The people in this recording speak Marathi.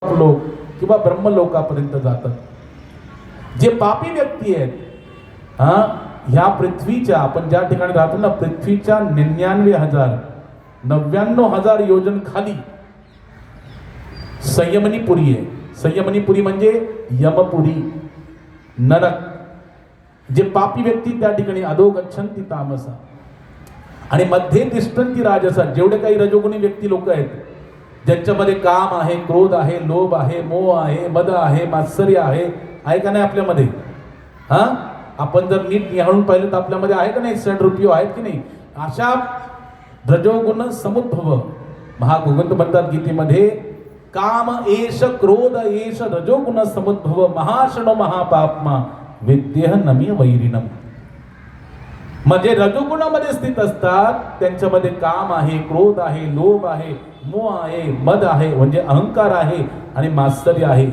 लोक किंवा ब्रह्मलोकापर्यंत जातात. जे पापी व्यक्ती आहेत, ह्या पृथ्वीच्या, आपण ज्या ठिकाणी राहतो ना, पृथ्वीच्या 99,000 योजन खाली संयमनीपुरी आहे. संयमनीपुरी म्हणजे यमपुरी, नरक. जे पापी व्यक्ती त्या ठिकाणी अधो गच्छन्ति तामसा, आणि मध्ये तिष्ठन्ति राजसा. जेवढे काही रजोगुणी व्यक्ती लोक आहेत, ज्यांच्यामध्ये काम आहे, क्रोध आहे, लोभ आहे, मोह आहे, मद आहे, मात्सर्य आहे का नाही आपल्यामध्ये? आपण जर नीट निहाळून पाहिलं तर आपल्यामध्ये आहे का नाही? षड्रूपियो आहेत की नाही? अशा रजोगुण समुद्भव महाभगवंत म्हणतात गीतेमध्ये, काम एष क्रोध एष रजोगुण समुद्भव महाशनो महापापमा विद्येह नमी वैरिणम. म्हणजे रजोगुणामध्ये स्थित असतात, त्यांच्यामध्ये काम आहे, क्रोध आहे, लोभ आहे, मोह आहे, मद आहे म्हणजे अहंकार आहे, आणि मात्सर्य आहे.